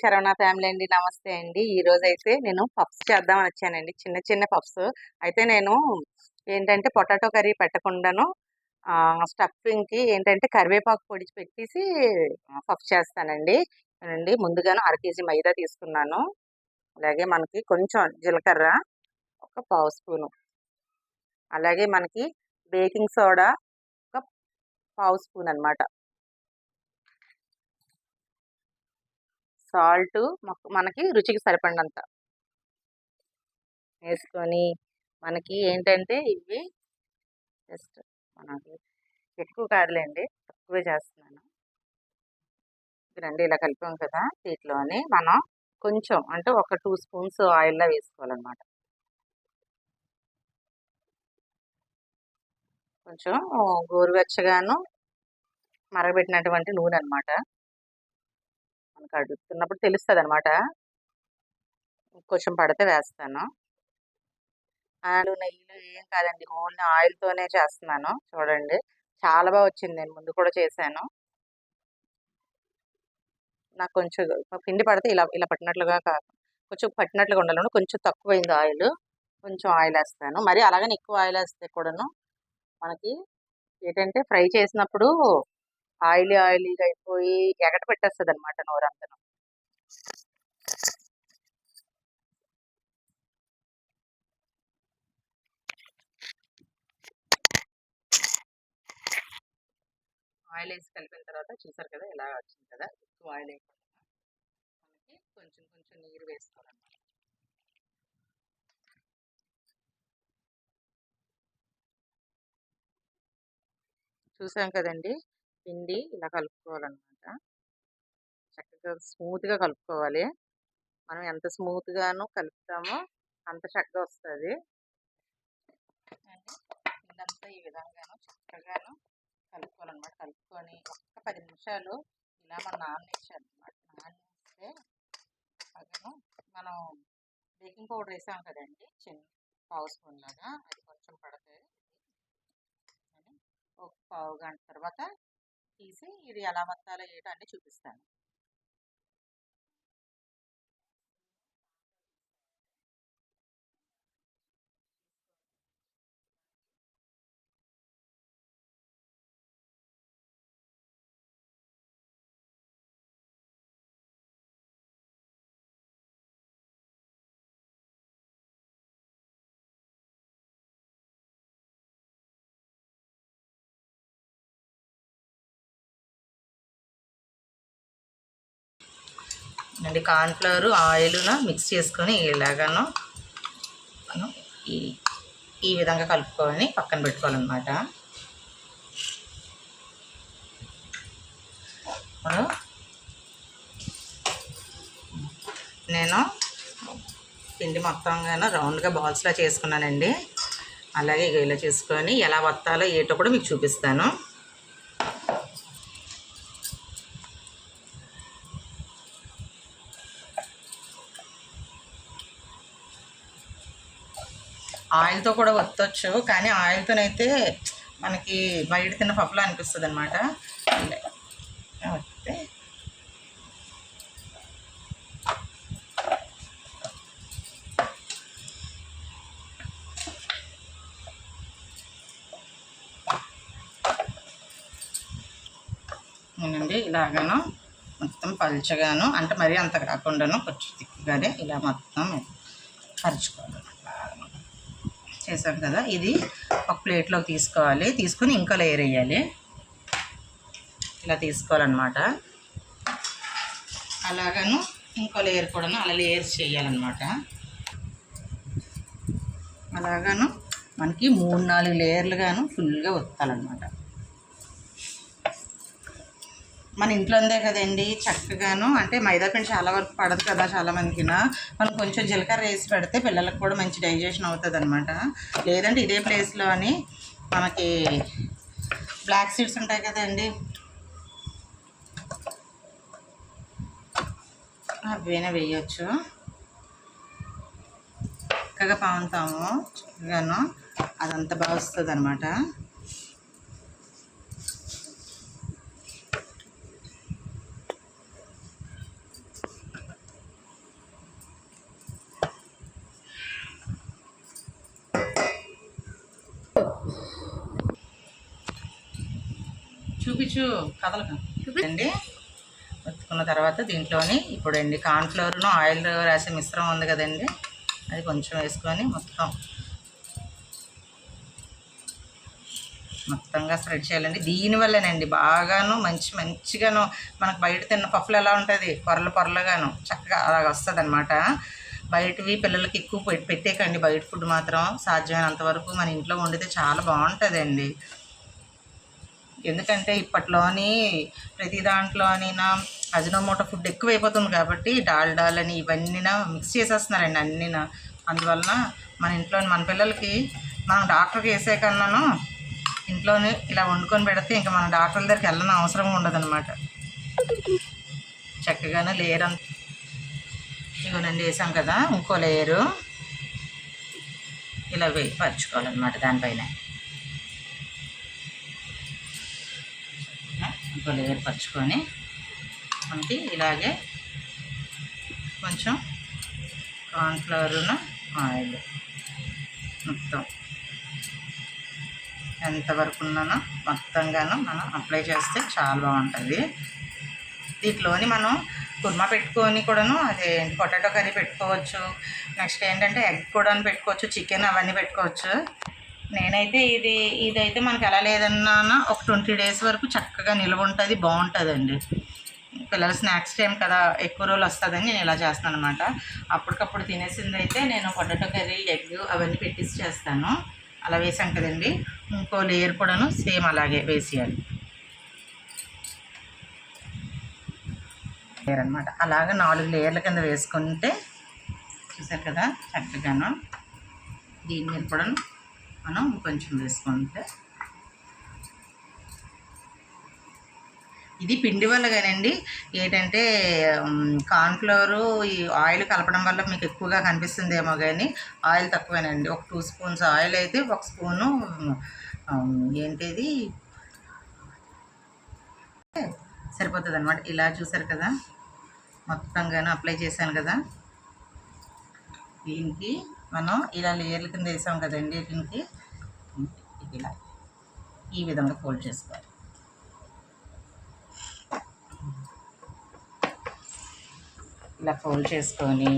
Saravana family అండి. నమస్తే అండి. ఈరోజైతే నేను పఫ్స్ చేద్దామని వచ్చానండి. చిన్న చిన్న పఫ్స్. అయితే నేను ఏంటంటే పొటాటో కర్రీ పెట్టకుండాను స్టఫింగ్‌కి ఏంటంటే కరివేపాకు పొడి పెట్టేసి పఫ్స్ చేస్తానండి. ముందుగాను అర కేజీ మైదా తీసుకున్నాను. అలాగే మనకి కొంచెం జీలకర్ర, ఒక పావు స్పూను. అలాగే మనకి బేకింగ్ సోడా ఒక పావు స్పూన్ అనమాట. సాల్టు మనకి రుచికి సరిపడినంత వేసుకొని, మనకి ఏంటంటే ఇవి జస్ట్ మనకి ఎక్కువ కాదులేండి, తక్కువే చేస్తున్నాను. ఇలా కలిపాం కదా, వీటిలోని మనం కొంచెం అంటే ఒక 2 స్పూన్స్ ఆయిల్లో వేసుకోవాలన్నమాట. కొంచెం గోరువెచ్చగాను మరగబెట్టినటువంటి నూనె అనమాట. మనకు అడుగుతున్నప్పుడు తెలుస్తుంది అనమాట. కొంచెం పడితే వేస్తాను. నెయ్యిలో ఏం కాదండి, ఓన్లీ ఆయిల్‌తోనే చేస్తున్నాను. చూడండి చాలా బాగా వచ్చింది. నేను ముందు కూడా చేశాను. నాకు కొంచెం పిండి పడితే ఇలా ఇలా పట్టినట్లుగా కొంచెం పట్టినట్లుగా ఉండాలి. కొంచెం తక్కువైంది ఆయిల్. కొంచెం ఆయిల్ వేస్తాను. మరి అలాగని ఎక్కువ ఆయిల్ వేస్తే కూడాను మనకి ఏంటంటే ఫ్రై చేసినప్పుడు ఆయిలీగా అయిపోయి ఎగట పెట్టేస్తుంది అనమాట నోరంతను. ఆయిల్ వేసి కలిపిన తర్వాత చూసారు కదా ఇలా వచ్చింది కదా. ఎక్కువ ఆయిల్ వేయకుండా మనకి కొంచెం కొంచెం నీరు వేసుకోవాలన్నమాట. చూసాం కదండి, పిండి ఇలా కలుపుకోవాలన్నమాట. చక్కగా స్మూత్గా కలుపుకోవాలి. మనం ఎంత స్మూత్గాను కలుపుతామో అంత చక్కగా వస్తుంది. పిండంతా ఈ విధంగాను చక్కగాను కలుపుకోవాలన్నమాట. కలుపుకొని ఒక్క 10 నిమిషాలు ఇలా మనం నాననిచ్చాలన్నమాట. నాననిస్తే పక్కన మనం బేకింగ్ పౌడర్ వేసాం కదండి, చిన్న పావు స్పూన్ లాగా, అది కొంచెం పడుతుంది. ఒక పావు గంట తర్వాత తీసి ఇది ఎలా వత్తాలో ఏంటో అన్నీ చూపిస్తాను. కార్న్ఫ్లవర్ ఆయిల్ను మిక్స్ చేసుకొని ఇలాగాను మనం ఈ విధంగా కలుపుకొని పక్కన పెట్టుకోవాలన్నమాట. నేను పిండి మొత్తంగాను రౌండ్గా బాల్స్లా చేసుకున్నానండి. అలాగే ఇలా చేసుకొని ఎలా వత్తాలో ఏటో కూడా మీకు చూపిస్తాను. ఆయిల్తో కూడా వత్తవచ్చు, కానీ ఆయిల్తోనైతే మనకి బయట తిన్న పప్పులా అనిపిస్తుంది అనమాట. వస్తే నేనండి ఇలాగాను మొత్తం పలుచగాను, అంటే మరీ అంత కాకుండాను కొంచెం తిక్కుగానే ఇలా మొత్తం పరుచుకోవాలి. చేసాం కదా, ఇది ఒక ప్లేట్లోకి తీసుకోవాలి. తీసుకొని ఇంకో లేయర్ వేయాలి. ఇలా తీసుకోవాలన్నమాట. అలాగను ఇంకో లేయర్ కూడాను అలా లేయర్స్ చేయాలన్నమాట. అలాగను మనకి 3-4 లేయర్లుగాను ఫుల్గా వత్తాలన్నమాట. మన ఇంట్లో ఉందే కదండి, చక్కగాను అంటే మైదా పిండి చాలా వరకు పడదు కదా చాలామందికి. మనం కొంచెం జీలకర్ర వేసి పెడితే పిల్లలకు కూడా మంచి డైజెషన్ అవుతుంది అనమాట. లేదంటే ఇదే ప్లేస్లో అని మనకి బ్లాక్ సీడ్స్ ఉంటాయి కదండి, అవేనా వేయచ్చు. చక్కగా పాముతాము, చక్కగాను అదంతా బాగా వస్తుంది అనమాట. చూపించు కదలక చూపించండి. ఒత్తుకున్న తర్వాత దీంట్లోని ఇప్పుడండి కార్న్ఫ్లోర్ను ఆయిల్ రాసే మిశ్రమం ఉంది కదండి, అది కొంచెం వేసుకొని మొత్తంగా స్ప్రెడ్ చేయాలండి. దీనివల్లనండి బాగాను మంచిగాను మనకు బయట తిన్న పప్పులు ఎలా ఉంటుంది పొరలుగాను చక్కగా అలాగ వస్తుంది అనమాట. బయటవి పిల్లలకి ఎక్కువ పెట్టేకండి. బయట ఫుడ్ మాత్రం సాధ్యమైనంత వరకు మన ఇంట్లో వండితే చాలా బాగుంటుందండి. ఎందుకంటే ఇప్పట్లోని ప్రతి దాంట్లోనైనా అజినోమోటో ఫుడ్ ఎక్కువైపోతుంది కాబట్టి డాల్డాలని ఇవన్నీ మిక్స్ చేసేస్తున్నారండి అన్నీనా. అందువలన మన ఇంట్లోని మన పిల్లలకి మనం డాక్టర్కి వేసే కన్నాను ఇంట్లోనే ఇలా వండుకొని పెడితే ఇంకా మన డాక్టర్ల దగ్గరికి వెళ్ళని అవసరం ఉండదన్నమాట. చక్కగానే లేయర్ అంతా ఇవన్నీ వేసాం కదా, ఇంకో లేయరు ఇలా పరుచుకోవాలన్నమాట. దానిపైన ఇంకో లేయర్ పరుచుకొని మనకి ఇలాగే కొంచెం కార్న్ఫ్లవరును ఆయిల్ మొత్తం ఎంతవరకు ఉన్నానో మొత్తంగాను మనం అప్లై చేస్తే చాలా బాగుంటుంది. దీంట్లోని మనం కుర్మా పెట్టుకొని కూడాను అదే పొటాటో కర్రీ పెట్టుకోవచ్చు. నెక్స్ట్ ఏంటంటే ఎగ్ కూడా పెట్టుకోవచ్చు, చికెన్ అవన్నీ పెట్టుకోవచ్చు. నేనైతే ఇదైతే మనకి ఎలా లేదన్నా ఒక 20 days వరకు చక్కగా నిల్వ ఉంటుంది, బాగుంటుందండి. పిల్లల స్నాక్స్ టైం కదా, ఎక్కువ రోజులు వస్తుందని నేను ఇలా చేస్తాను అనమాట. అప్పటికప్పుడు తినేసింది అయితే నేను పొటాటో కర్రీ ఎగ్ అవన్నీ పెట్టేసి చేస్తాను. అలా వేసాం కదండి, ఇంకో లేయర్ కూడాను సేమ్ అలాగే వేసేయాలి లేయర్ అనమాట. అలాగే 4 లేయర్ల కింద వేసుకుంటే చూసారు కదా చక్కగాను. దీని మీద కూడా మనం కొంచెం వేసుకుంటే ఇది పిండి వల్ల కానండి ఏంటంటే కార్న్ఫ్లవరు ఈ ఆయిల్ కలపడం వల్ల మీకు ఎక్కువగా కనిపిస్తుందేమో కానీ ఆయిల్ తక్కువేనండి. ఒక 2 స్పూన్స్ ఆయిల్ అయితే 1 స్పూను ఏంటిది సరిపోతుంది అనమాట. ఇలా చూసారు కదా మొత్తంగాను అప్లై చేశాను కదా. దీనికి మనం ఇలా లేయర్ల కింద వేసాం కదండి, దీనికి ఇలా ఈ విధంగా ఫోల్డ్ చేసుకోవాలి. ఇలా ఫోల్డ్ చేసుకొని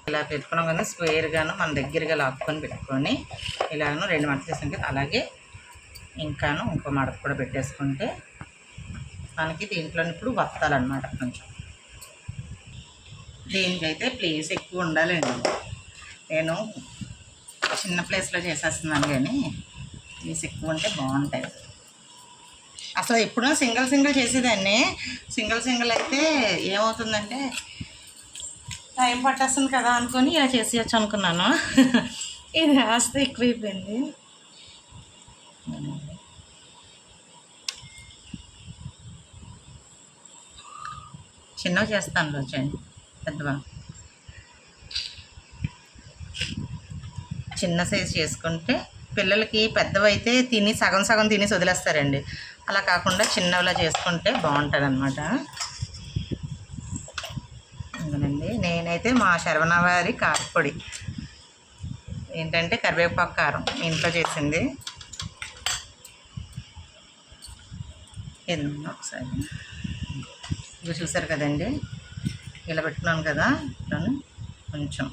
ఇలా పెట్టుకున్నాం కదా, స్క్వేర్గాను మన దగ్గరగా లాక్కొని పెట్టుకొని ఇలాగను 2 మడతలు వేసుకుంటే అలాగే ఇంకాను ఇంకో మడత కూడా పెట్టేసుకుంటే మనకి దీంట్లో ఇప్పుడు వత్తాలన్నమాట. కొంచెం దీనికైతే ప్లేస్ ఎక్కువ ఉండాలండి. నేను చిన్న ప్లేస్లో చేసేస్తున్నాను కానీ ప్లేస్ ఎక్కువ ఉంటే బాగుంటాయి. అసలు ఎప్పుడో సింగిల్ చేసేదాన్ని. సింగిల్ అయితే ఏమవుతుందంటే టైం పట్టేస్తుంది కదా అనుకొని ఇలా చేసేయచ్చు అనుకున్నాను. ఇది కాస్త ఎక్కువైపోయింది. చిన్నవి చేస్తాను రోజండి, పెద్దవా చిన్న సైజు చేసుకుంటే పిల్లలకి పెద్దవైతే తిని సగం తినేసి వదిలేస్తారండి. అలా కాకుండా చిన్నవిలా చేసుకుంటే బాగుంటుంది అనమాట. అందునండి నేనైతే మా శరవణవారి కారపొడి ఏంటంటే కరివేపాకు కారం ఇంట్లో చేసింది. ఏదన్నా ఒకసారి ఇవి చూసారు కదండి, ఇలా పెట్టుకున్నాను కదా. కొంచెం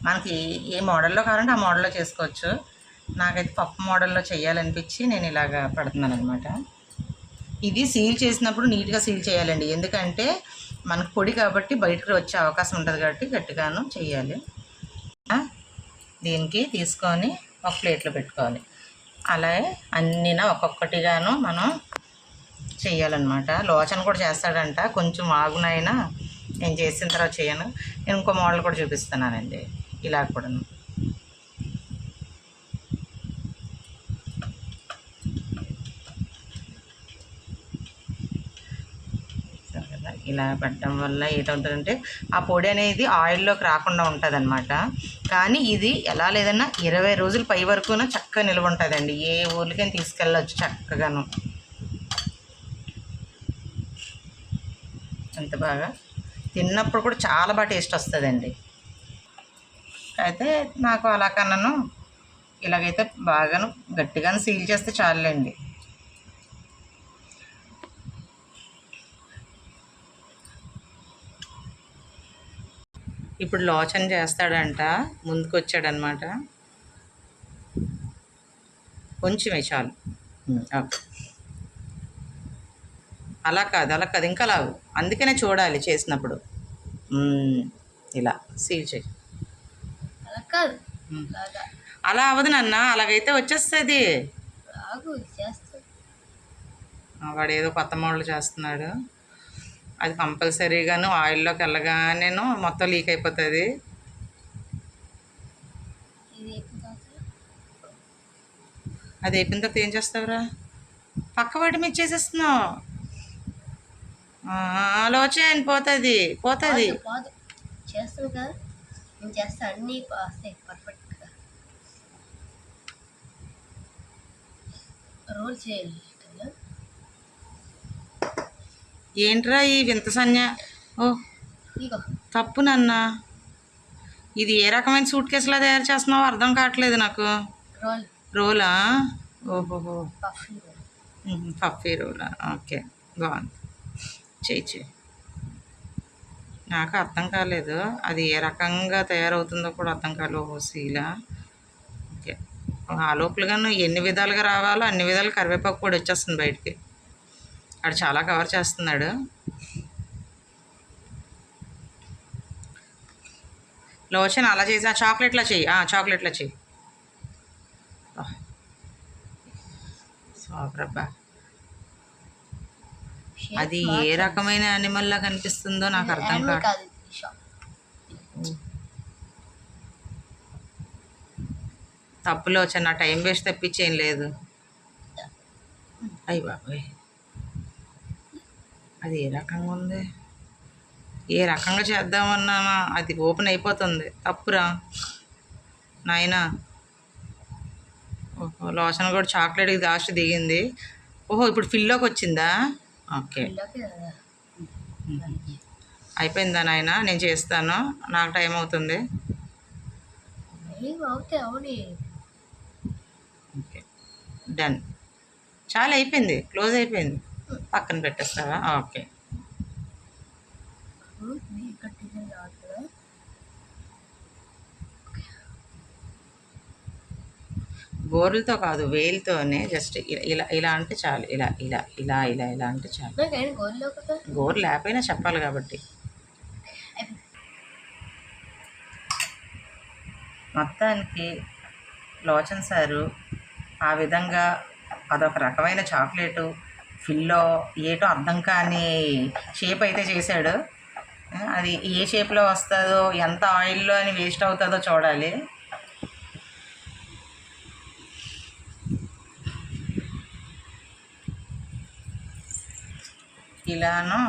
మనకి ఏ మోడల్లో కావాలంటే ఆ మోడల్లో చేసుకోవచ్చు. నాకైతే పప్పు మోడల్లో చేయాలనిపించి నేను ఇలాగా పెడుతున్నాను అనమాట. ఇది సీల్ చేసినప్పుడు నీట్గా సీల్ చేయాలండి, ఎందుకంటే మనకు పొడి కాబట్టి బయటకు వచ్చే అవకాశం ఉంటుంది కాబట్టి గట్టిగాను చేయాలి. దీనికి తీసుకొని ఒక ప్లేట్లో పెట్టుకోవాలి. అలాగే అన్నీనా ఒక్కొక్కటిగాను మనం చేయాలన్నమాట. లోచన కూడా చేస్తాడంట, కొంచెం ఆగునైనా నేను చేసిన తర్వాత చేయను. నేను ఇంకో మోడల్ కూడా చూపిస్తున్నానండి ఇలా కూడా. ఇలా పెట్టడం వల్ల ఏంటవుతుందంటే ఆ పొడి అనేది ఆయిల్లోకి రాకుండా ఉంటుంది అనమాట. కానీ ఇది ఎలా లేదన్నా 20 రోజులు పై వరకున చక్కగా నిల్వ ఉంటుందండి. ఏ ఊరికైనా తీసుకెళ్ళచ్చు చక్కగాను. ఇంత బాగా తిన్నప్పుడు కూడా చాలా బాగా టేస్ట్ వస్తుందండి. అయితే నాకు అలా కన్నాను ఇలాగైతే బాగాను గట్టిగాను సీల్ చేస్తే చాలండి. ఇప్పుడు లోచన చేస్తాడంట, ముందుకు వచ్చాడనమాట. కొంచెమే చాలు. ఓకే, అలా కాదు ఇంకా లాగు. అందుకనే చూడాలి చేసినప్పుడు. ఇలా సీల్ చేయి. అలా అవ్వదు నాన్న, అలాగైతే వచ్చేస్తుంది. వాడు ఏదో కొత్త మోడల్ చేస్తున్నాడు. అది కంపల్సరీగాను ఆయిల్లోకి వెళ్ళగానేను మొత్తం లీక్ అయిపోతుంది. అది అయిపోయిన తర్వాత ఏం చేస్తావురా? పక్క వాటి మీద చేసేస్తున్నావు. లోచన పోతుంది పోతుంది. ఏంట్రా ఈ వింత సన్య? ఓ తప్పు నాన్న, ఇది ఏ రకమైన సూట్ కేసులా తయారు చేస్తున్నావో అర్థం కావట్లేదు నాకు. రోలా? ఓహోహో, పఫీ రోలా. ఓకే, బాగుంది. చెయ్యి. నాకు అర్థం కాలేదు అది ఏ రకంగా తయారవుతుందో కూడా అర్థం కాలేదు. ఓహో, సీలా. ఓకే, ఆ లోపలగాను ఎన్ని విధాలుగా రావాలో అన్ని విధాలు కరివేపాకు కూడా వచ్చేస్తుంది బయటికి. ఆడు చాలా కవర్ చేస్తున్నాడు. లోషన్ అలా చేసి చాక్లెట్లా చెయ్యి, చాక్లెట్లా చెయ్యి. సూపరబ్బా. అది ఏ రకమైన యానిమల్లా కనిపిస్తుందో నాకు అర్థం కాదు. తప్పులో చిన్న టైం వేస్ట్ తప్పించేం లేదు. అయ్యి బాబాయ్, అది ఏ రకంగా ఉంది? ఏ రకంగా చేద్దామన్నామా అది ఓపెన్ అయిపోతుంది. తప్పురా నాయనా. ఓహో, లోషన్ కూడా చాక్లెట్కి దాస్ట్ దిగింది. ఓహో, ఇప్పుడు ఫిల్లోకి వచ్చిందా? ఓకే, అయిపోయిందా నాయన? నేను చేస్తాను, నాకు టైం అవుతుంది. Okay, done. చాలా అయిపోయింది, క్లోజ్ అయిపోయింది. పక్కన పెట్టేస్తావా? ఓకే. గోర్లతో కాదు, వేలుతోనే జస్ట్ ఇలా ఇలా అంటే చాలు. ఇలా ఇలా ఇలా ఇలా ఇలా అంటే చాలు. గోరు లేకపోయినా చెప్పాలి కాబట్టి. మొత్తానికి లోచన్ సారు ఆ విధంగా అదొక రకమైన చాక్లెటు ఫిల్లో ఏటో అర్థం కాని షేప్ అయితే చేశాడు. అది ఏ షేప్లో వస్తుందో, ఎంత ఆయిల్లో అని వేస్ట్ అవుతుందో చూడాలి. ఇలాను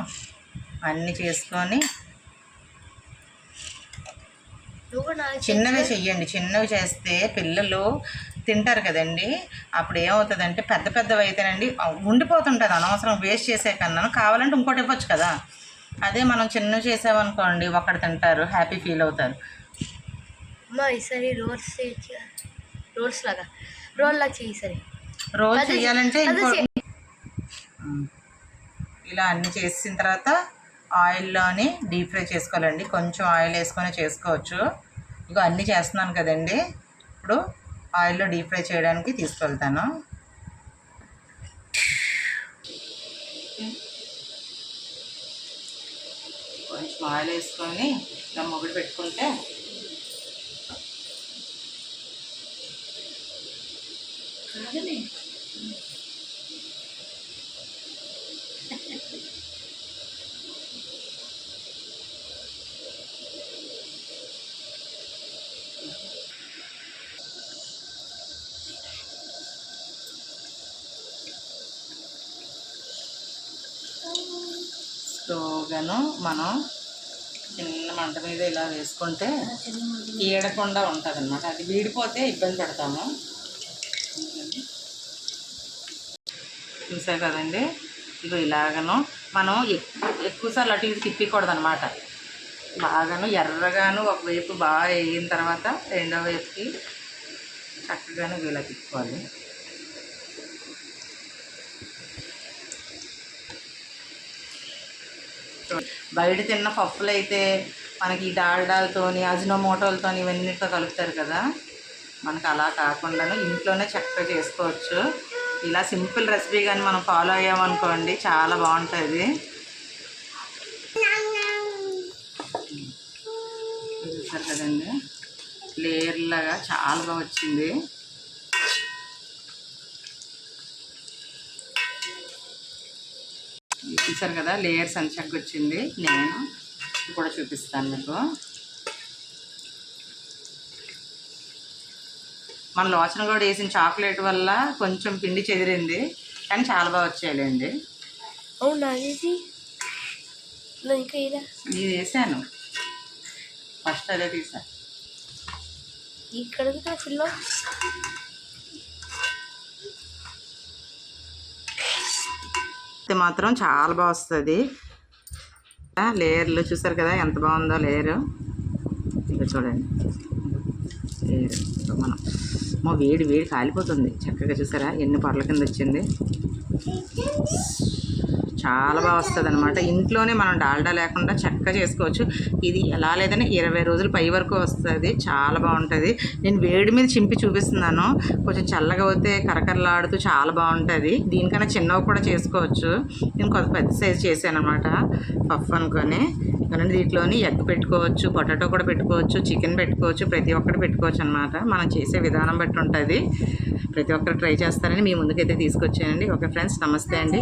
అన్నీ చేసుకొని చిన్నవి చెయ్యండి. చిన్నవి చేస్తే పిల్లలు తింటారు కదండి. అప్పుడు ఏమవుతుందంటే పెద్ద పెద్దవి అయితేనండి ఉండిపోతుంటుంది. అనవసరం వేస్ట్ చేసే కన్నా కావాలంటే ఇంకోటి ఇవ్వచ్చు కదా. అదే మనం చిన్నవి చేసామనుకోండి, ఒకటి తింటారు, హ్యాపీ ఫీల్ అవుతారు. రోల్ చేయాలంటే ఇలా అన్నీ చేసిన తర్వాత ఆయిల్లోని డీప్ ఫ్రై చేసుకోవాలండి. కొంచెం ఆయిల్ వేసుకొని చేసుకోవచ్చు. ఇక అన్నీ చేస్తున్నాను కదండి, ఇప్పుడు ఆయిల్లో డీప్ ఫ్రై చేయడానికి తీసుకెళ్తాను. కొంచెం ఆయిల్ వేసుకొని ఇలా మొగుడు పెట్టుకుంటే స్లోగాను మనం చిన్న మంట మీద ఇలా వేసుకుంటే ఏడకుండా ఉంటుంది అన్నమాట. అది వీడిపోతే ఇబ్బంది పడతాము. చూసా కదండి, ఇగో ఇలాగను మనం ఎక్కువసార్లు అటు ఇటు తిప్పకూడదు అనమాట. బాగాను ఎర్రగాను ఒకవైపు బాగా వేగిన తర్వాత రెండో వైపుకి చక్కగాను ఇలా తిప్పుకోవాలి. బయట తిన్న పప్పులు అయితే మనకి డాల్డాలతోని అజినోమోటోలతోని ఇవన్నిటితో కలుపుతారు కదా, మనకు అలా కాకుండాను ఇంట్లోనే చక్కగా చేసుకోవచ్చు. ఇలా సింపుల్ రెసిపీ కానీ మనం ఫాలో అయ్యామనుకోండి చాలా బాగుంటుంది. చూసారు కదండి, లేయర్ లాగా చాలా బాగా వచ్చింది. చూసారు కదా లేయర్స్ అని చక్కగా వచ్చింది. నేను కూడా చూపిస్తాను మీకు. మన లోచన కూడా వేసిన చాక్లెట్ వల్ల కొంచెం పిండి చెదిరింది, కానీ చాలా బాగా వచ్చాయండి. అవునా, ఇది వేసాను ఫస్ట్, అదే తీసా. ఇక్కడ మాత్రం చాలా బాగా వస్తుంది. లేయర్లు చూసారు కదా ఎంత బాగుందో లేయరు. ఇంకా చూడండి లేయర్ మనం వేడి వేడి కాలిపోతుంది. చక్కగా చూసారా ఎన్ని పొరల కింద వచ్చింది. చాలా బాగా వస్తుంది అనమాట. ఇంట్లోనే మనం డాల్డా లేకుండా చక్కగా చేసుకోవచ్చు. ఇది ఎలా లేదని 20 రోజులు పై వరకు వస్తుంది. చాలా బాగుంటుంది. నేను వేడి మీద చింపి చూపిస్తున్నాను. కొంచెం చల్లగా పోతే కరకరలాడుతూ చాలా బాగుంటుంది. దీనికన్నా చిన్నవి కూడా చేసుకోవచ్చు. నేను కొంత పెద్ద సైజు చేశాను అనమాట పఫ్ అనుకొని. దీంట్లోని ఎగ్ పెట్టుకోవచ్చు, పొటాటో కూడా పెట్టుకోవచ్చు, చికెన్ పెట్టుకోవచ్చు, ప్రతి ఒక్కటి పెట్టుకోవచ్చు అనమాట. మనం చేసే విధానం బట్టి ఉంటుంది. ప్రతి ఒక్కరు ట్రై చేస్తారని మీ ముందుకైతే తీసుకొచ్చానండి. ఓకే ఫ్రెండ్స్, నమస్తే అండి.